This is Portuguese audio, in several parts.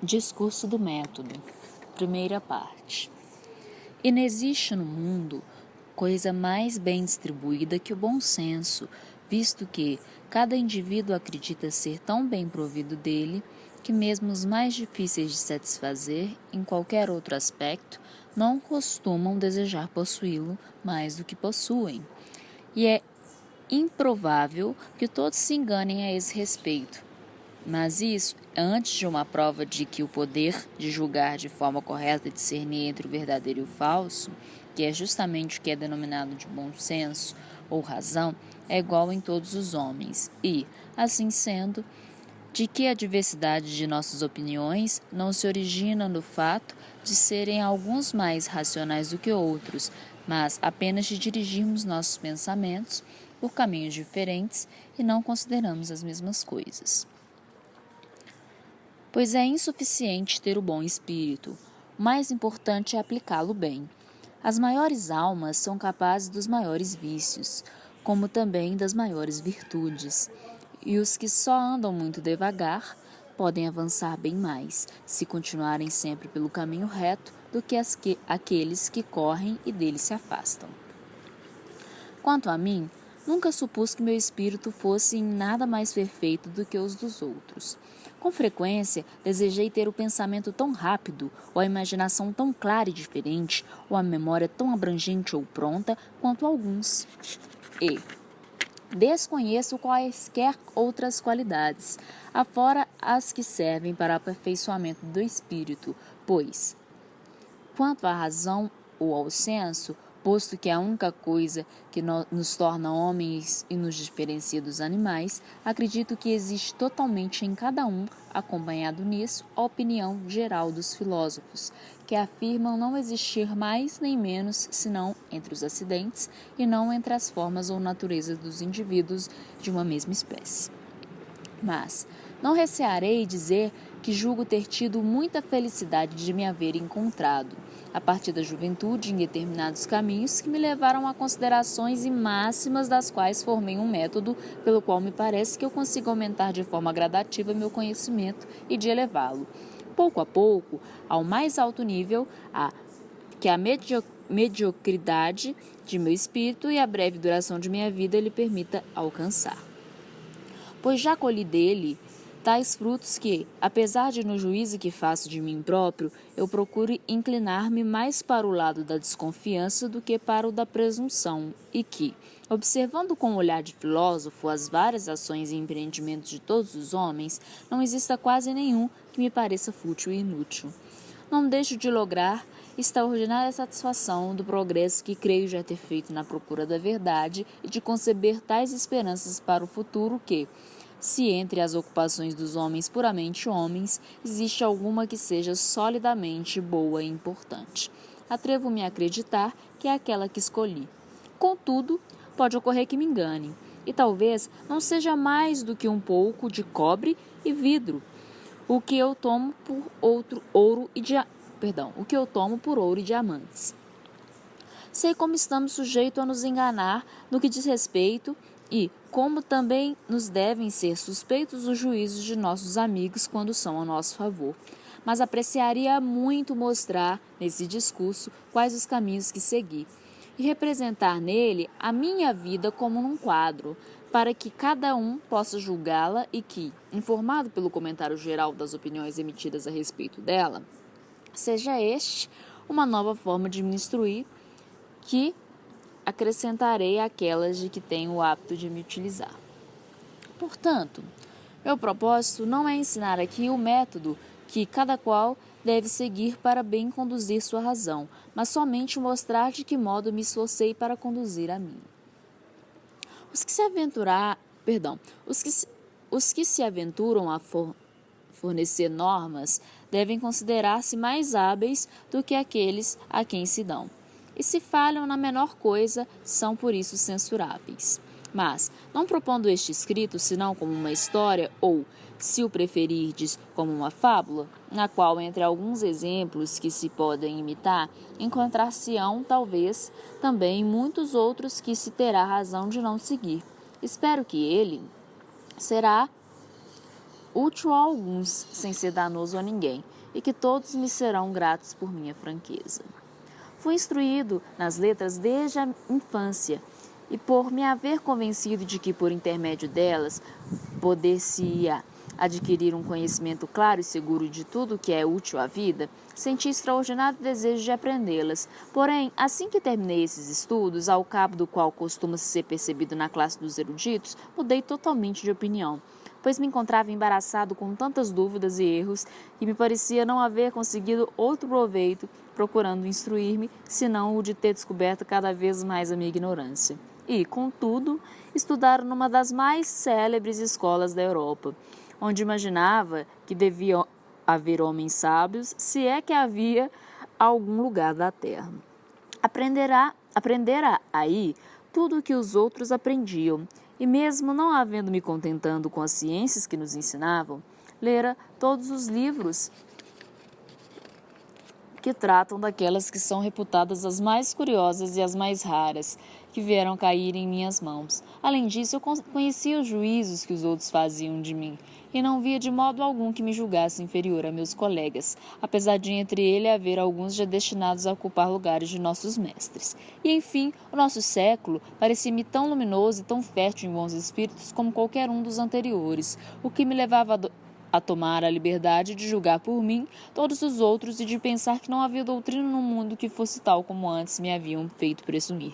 Discurso do método, primeira parte. E não existe no mundo coisa mais bem distribuída que o bom senso, visto que cada indivíduo acredita ser tão bem provido dele que mesmo os mais difíceis de satisfazer em qualquer outro aspecto não costumam desejar possuí-lo mais do que possuem. E é improvável que todos se enganem a esse respeito. Mas isso é antes de uma prova de que o poder de julgar de forma correta e discernir entre o verdadeiro e o falso, que é justamente o que é denominado de bom senso ou razão, é igual em todos os homens e, assim sendo, de que a diversidade de nossas opiniões não se origina no fato de serem alguns mais racionais do que outros, mas apenas de dirigirmos nossos pensamentos por caminhos diferentes e não consideramos as mesmas coisas. Pois é insuficiente ter o bom espírito, o mais importante é aplicá-lo bem. As maiores almas são capazes dos maiores vícios, como também das maiores virtudes, e os que só andam muito devagar podem avançar bem mais, se continuarem sempre pelo caminho reto, do que aqueles que correm e dele se afastam. Quanto a mim, nunca supus que meu espírito fosse em nada mais perfeito do que os dos outros. Com frequência, desejei ter o pensamento tão rápido, ou a imaginação tão clara e diferente, ou a memória tão abrangente ou pronta quanto alguns. E desconheço quaisquer outras qualidades, afora as que servem para o aperfeiçoamento do espírito, pois, quanto à razão ou ao senso, posto que é a única coisa que nos torna homens e nos diferencia dos animais, acredito que existe totalmente em cada um, acompanhado nisso, a opinião geral dos filósofos, que afirmam não existir mais nem menos senão entre os acidentes e não entre as formas ou naturezas dos indivíduos de uma mesma espécie. Mas não recearei dizer que julgo ter tido muita felicidade de me haver encontrado, a partir da juventude, em determinados caminhos que me levaram a considerações e máximas das quais formei um método pelo qual me parece que eu consigo aumentar de forma gradativa meu conhecimento e de elevá-lo, pouco a pouco, ao mais alto nível, que a mediocridade de meu espírito e a breve duração de minha vida lhe permita alcançar. Pois já colhi dele tais frutos que, apesar de no juízo que faço de mim próprio, eu procuro inclinar-me mais para o lado da desconfiança do que para o da presunção, e que, observando com o olhar de filósofo as várias ações e empreendimentos de todos os homens, não exista quase nenhum que me pareça fútil e inútil. Não deixo de lograr extraordinária satisfação do progresso que creio já ter feito na procura da verdade e de conceber tais esperanças para o futuro que, se entre as ocupações dos homens puramente homens, existe alguma que seja solidamente boa e importante. Atrevo-me a acreditar que é aquela que escolhi. Contudo, pode ocorrer que me engane, e talvez não seja mais do que um pouco de cobre e vidro, o que eu tomo por ouro e diamantes. Sei como estamos sujeitos a nos enganar no que diz respeito e como também nos devem ser suspeitos os juízos de nossos amigos quando são a nosso favor. Mas apreciaria muito mostrar, nesse discurso, quais os caminhos que segui, e representar nele a minha vida como num quadro, para que cada um possa julgá-la e que, informado pelo comentário geral das opiniões emitidas a respeito dela, seja este uma nova forma de me instruir que acrescentarei àquelas de que tenho o hábito de me utilizar. Portanto, meu propósito não é ensinar aqui o método que cada qual deve seguir para bem conduzir sua razão, mas somente mostrar de que modo me esforcei para conduzir a minha. Os que se aventuram a fornecer normas devem considerar-se mais hábeis do que aqueles a quem se dão. E se falham na menor coisa, são por isso censuráveis. Mas, não propondo este escrito senão como uma história, ou, se o preferirdes, como uma fábula, na qual, entre alguns exemplos que se podem imitar, encontrar-se-ão, talvez, também muitos outros que se terá razão de não seguir. Espero que ele será útil a alguns, sem ser danoso a ninguém, e que todos me serão gratos por minha franqueza. Fui instruído nas letras desde a infância, e por me haver convencido de que, por intermédio delas, poder-se-ia adquirir um conhecimento claro e seguro de tudo que é útil à vida, senti extraordinário desejo de aprendê-las. Porém, assim que terminei esses estudos, ao cabo do qual costuma-se ser percebido na classe dos eruditos, mudei totalmente de opinião, pois me encontrava embaraçado com tantas dúvidas e erros e me parecia não haver conseguido outro proveito procurando instruir-me, senão o de ter descoberto cada vez mais a minha ignorância. E, contudo, estudar numa das mais célebres escolas da Europa, onde imaginava que devia haver homens sábios, se é que havia algum lugar da terra. Aprendera aí tudo o que os outros aprendiam, e mesmo não havendo me contentando com as ciências que nos ensinavam, lera todos os livros que tratam daquelas que são reputadas as mais curiosas e as mais raras, que vieram cair em minhas mãos. Além disso, eu conhecia os juízos que os outros faziam de mim, e não via de modo algum que me julgasse inferior a meus colegas, apesar de entre ele haver alguns já destinados a ocupar lugares de nossos mestres. E, enfim, o nosso século parecia-me tão luminoso e tão fértil em bons espíritos como qualquer um dos anteriores, o que me levava a tomar a liberdade de julgar por mim todos os outros e de pensar que não havia doutrina no mundo que fosse tal como antes me haviam feito presumir.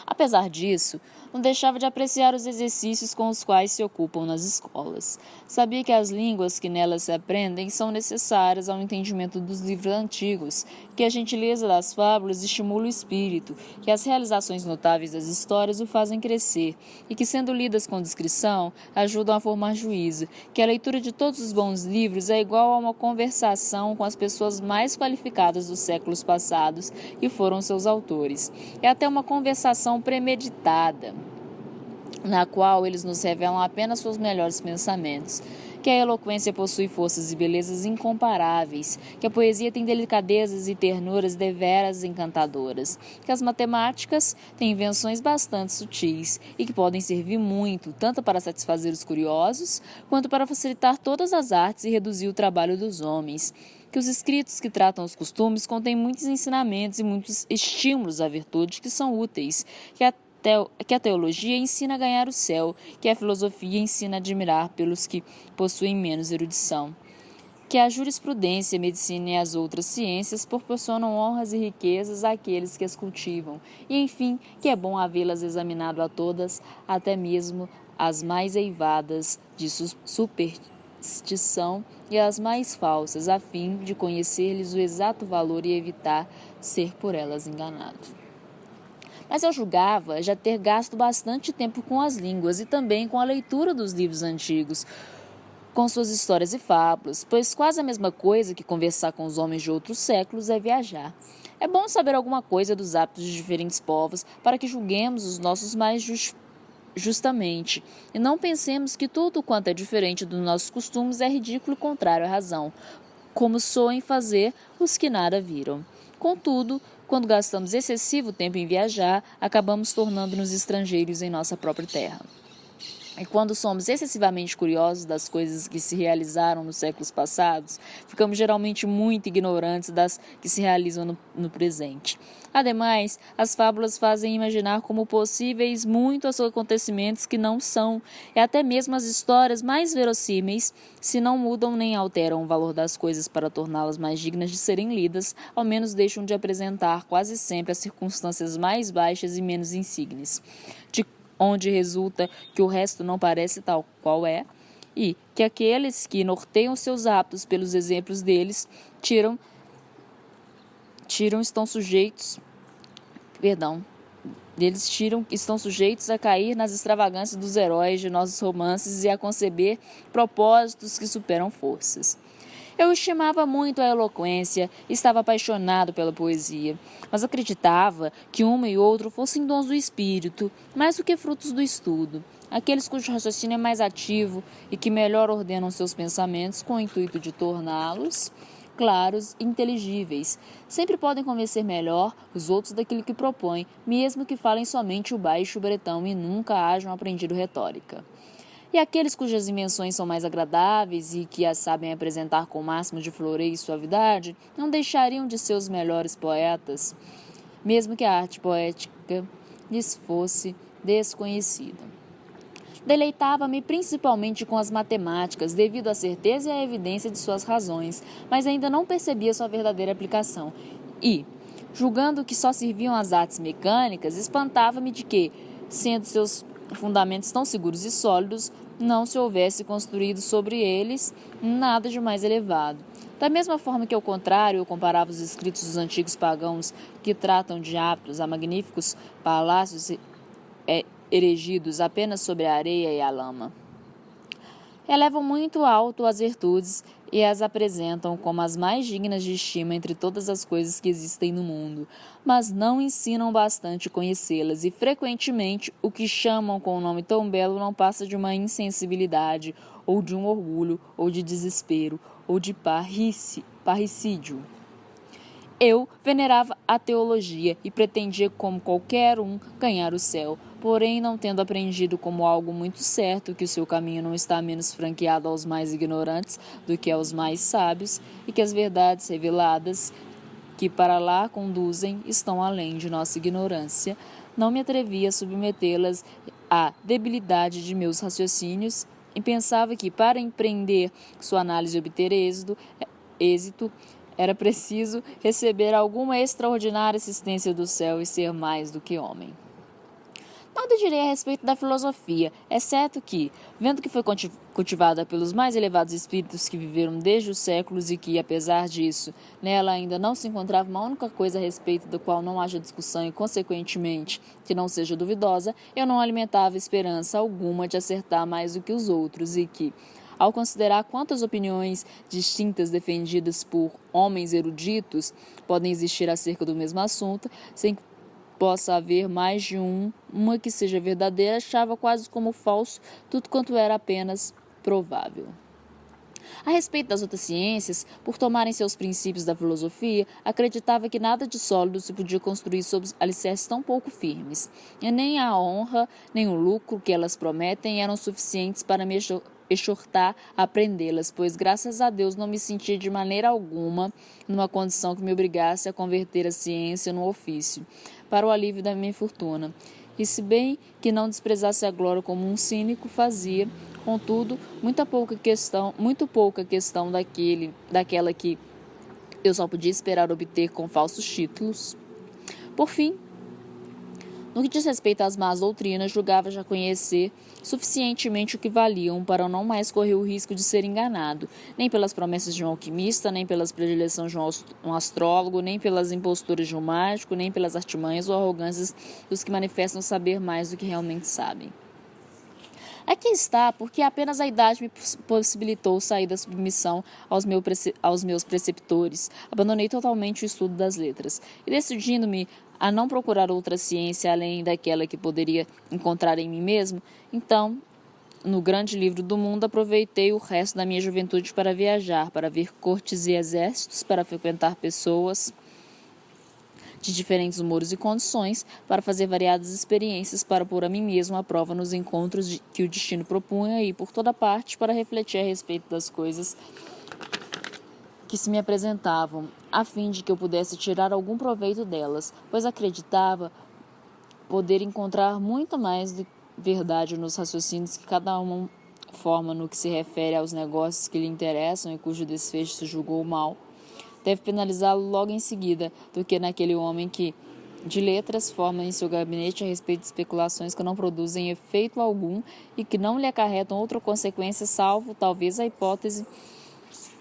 Apesar disso, não deixava de apreciar os exercícios com os quais se ocupam nas escolas. Sabia que as línguas que nelas se aprendem são necessárias ao entendimento dos livros antigos, que a gentileza das fábulas estimula o espírito, que as realizações notáveis das histórias o fazem crescer, e que, sendo lidas com discrição, ajudam a formar juízo, que a leitura de todos os bons livros é igual a uma conversação com as pessoas mais qualificadas dos séculos passados, que foram seus autores. É até uma conversação premeditada, na qual eles nos revelam apenas seus melhores pensamentos, que a eloquência possui forças e belezas incomparáveis, que a poesia tem delicadezas e ternuras deveras encantadoras, que as matemáticas têm invenções bastante sutis e que podem servir muito, tanto para satisfazer os curiosos, quanto para facilitar todas as artes e reduzir o trabalho dos homens, que os escritos que tratam os costumes contêm muitos ensinamentos e muitos estímulos à virtude que são úteis, que a teologia ensina a ganhar o céu, que a filosofia ensina a admirar pelos que possuem menos erudição, que a jurisprudência, a medicina e as outras ciências proporcionam honras e riquezas àqueles que as cultivam, e, enfim, que é bom havê-las examinado a todas, até mesmo as mais eivadas de superstição e as mais falsas, a fim de conhecer-lhes o exato valor e evitar ser por elas enganado. Mas eu julgava já ter gasto bastante tempo com as línguas e também com a leitura dos livros antigos, com suas histórias e fábulas, pois quase a mesma coisa que conversar com os homens de outros séculos é viajar. É bom saber alguma coisa dos hábitos de diferentes povos para que julguemos os nossos mais justamente, e não pensemos que tudo quanto é diferente dos nossos costumes é ridículo e contrário à razão, como soem fazer os que nada viram. Contudo, quando gastamos excessivo tempo em viajar, acabamos tornando-nos estrangeiros em nossa própria terra. E quando somos excessivamente curiosos das coisas que se realizaram nos séculos passados, ficamos geralmente muito ignorantes das que se realizam no presente. Ademais, as fábulas fazem imaginar como possíveis muitos acontecimentos que não são, e até mesmo as histórias mais verossímeis, se não mudam nem alteram o valor das coisas para torná-las mais dignas de serem lidas, ao menos deixam de apresentar quase sempre as circunstâncias mais baixas e menos insígnes, onde resulta que o resto não parece tal qual é, e que aqueles que norteiam seus hábitos pelos exemplos deles estão sujeitos a cair nas extravagâncias dos heróis de nossos romances e a conceber propósitos que superam forças. Eu estimava muito a eloquência e estava apaixonado pela poesia, mas acreditava que um e outro fossem dons do espírito, mais do que frutos do estudo, aqueles cujo raciocínio é mais ativo e que melhor ordenam seus pensamentos com o intuito de torná-los claros e inteligíveis. Sempre podem convencer melhor os outros daquilo que propõem, mesmo que falem somente o baixo bretão e nunca hajam aprendido retórica. E E aqueles cujas invenções são mais agradáveis e que as sabem apresentar com o máximo de floreio e suavidade, não deixariam de ser os melhores poetas, mesmo que a arte poética lhes fosse desconhecida. Deleitava-me principalmente com as matemáticas, devido à certeza e à evidência de suas razões, mas ainda não percebia sua verdadeira aplicação. E, julgando que só serviam às artes mecânicas, espantava-me de que, sendo seus fundamentos tão seguros e sólidos, não se houvesse construído sobre eles nada de mais elevado. Da mesma forma que, ao contrário, eu comparava os escritos dos antigos pagãos que tratam de aptos a magníficos palácios erigidos apenas sobre a areia e a lama. Elevam muito alto as virtudes e as apresentam como as mais dignas de estima entre todas as coisas que existem no mundo, mas não ensinam bastante conhecê-las e, frequentemente, o que chamam com um nome tão belo não passa de uma insensibilidade, ou de um orgulho, ou de desespero, ou de parricídio. Eu venerava a teologia e pretendia, como qualquer um, ganhar o céu, porém não tendo aprendido como algo muito certo que o seu caminho não está menos franqueado aos mais ignorantes do que aos mais sábios e que as verdades reveladas que para lá conduzem estão além de nossa ignorância, não me atrevia a submetê-las à debilidade de meus raciocínios e pensava que, para empreender sua análise e obter êxito, era preciso receber alguma extraordinária assistência do céu e ser mais do que homem. Nada direi a respeito da filosofia, exceto que, vendo que foi cultivada pelos mais elevados espíritos que viveram desde os séculos e que, apesar disso, nela ainda não se encontrava uma única coisa a respeito da qual não haja discussão e, consequentemente, que não seja duvidosa, eu não alimentava esperança alguma de acertar mais do que os outros e que, ao considerar quantas opiniões distintas defendidas por homens eruditos podem existir acerca do mesmo assunto, sem que possa haver mais de uma que seja verdadeira, achava quase como falso tudo quanto era apenas provável. A respeito das outras ciências, por tomarem seus princípios da filosofia, acreditava que nada de sólido se podia construir sobre alicerces tão pouco firmes, e nem a honra, nem o lucro que elas prometem eram suficientes para me exortar a aprendê-las, pois, graças a Deus, não me sentia de maneira alguma numa condição que me obrigasse a converter a ciência no ofício, para o alívio da minha fortuna. E se bem que não desprezasse a glória como um cínico fazia, contudo, muito pouca questão daquela que eu só podia esperar obter com falsos títulos. Por fim, no que diz respeito às más doutrinas, julgava já conhecer suficientemente o que valiam para não mais correr o risco de ser enganado, nem pelas promessas de um alquimista, nem pelas predileções de um astrólogo, nem pelas imposturas de um mágico, nem pelas artimanhas ou arrogâncias dos que manifestam saber mais do que realmente sabem. Aqui está, porque apenas a idade me possibilitou sair da submissão aos meus preceptores. Abandonei totalmente o estudo das letras e, decidindo-me a não procurar outra ciência além daquela que poderia encontrar em mim mesmo, então, no grande livro do mundo, aproveitei o resto da minha juventude para viajar, para ver cortes e exércitos, para frequentar pessoas de diferentes humores e condições, para fazer variadas experiências, para pôr a mim mesmo à prova nos encontros que o destino propunha e, por toda parte, para refletir a respeito das coisas que se me apresentavam, a fim de que eu pudesse tirar algum proveito delas, pois acreditava poder encontrar muito mais de verdade nos raciocínios que cada um forma no que se refere aos negócios que lhe interessam e cujo desfecho se julgou mal. Deve penalizá-lo logo em seguida, do que naquele homem que, de letras, forma em seu gabinete a respeito de especulações que não produzem efeito algum e que não lhe acarretam outra consequência, salvo, talvez, a hipótese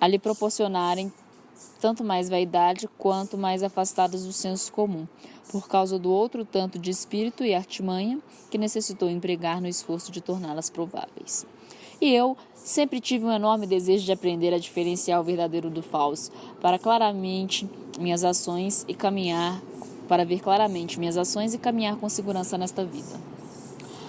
a lhe proporcionarem tanto mais vaidade quanto mais afastadas do senso comum, por causa do outro tanto de espírito e artimanha que necessitou empregar no esforço de torná-las prováveis. E eu sempre tive um enorme desejo de aprender a diferenciar o verdadeiro do falso, para ver claramente minhas ações e caminhar com segurança nesta vida.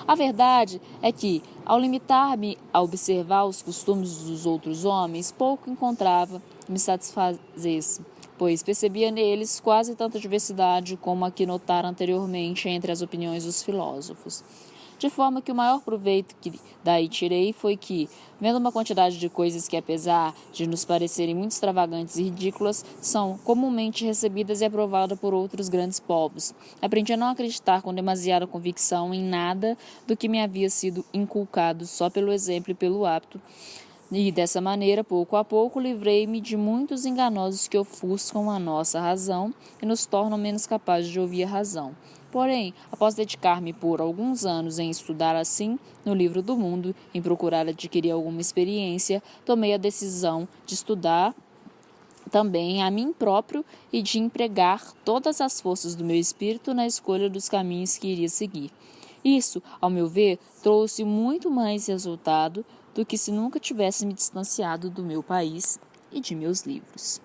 A verdade é que, ao limitar-me a observar os costumes dos outros homens, pouco encontrava que me satisfazesse, pois percebia neles quase tanta diversidade como a que notara anteriormente entre as opiniões dos filósofos. De forma que o maior proveito que daí tirei foi que, vendo uma quantidade de coisas que, apesar de nos parecerem muito extravagantes e ridículas, são comumente recebidas e aprovadas por outros grandes povos, aprendi a não acreditar com demasiada convicção em nada do que me havia sido inculcado só pelo exemplo e pelo hábito, e dessa maneira, pouco a pouco, livrei-me de muitos enganosos que ofuscam a nossa razão e nos tornam menos capazes de ouvir a razão. Porém, após dedicar-me por alguns anos em estudar assim, no livro do mundo, em procurar adquirir alguma experiência, tomei a decisão de estudar também a mim próprio e de empregar todas as forças do meu espírito na escolha dos caminhos que iria seguir. Isso, ao meu ver, trouxe muito mais resultado do que se nunca tivesse me distanciado do meu país e de meus livros.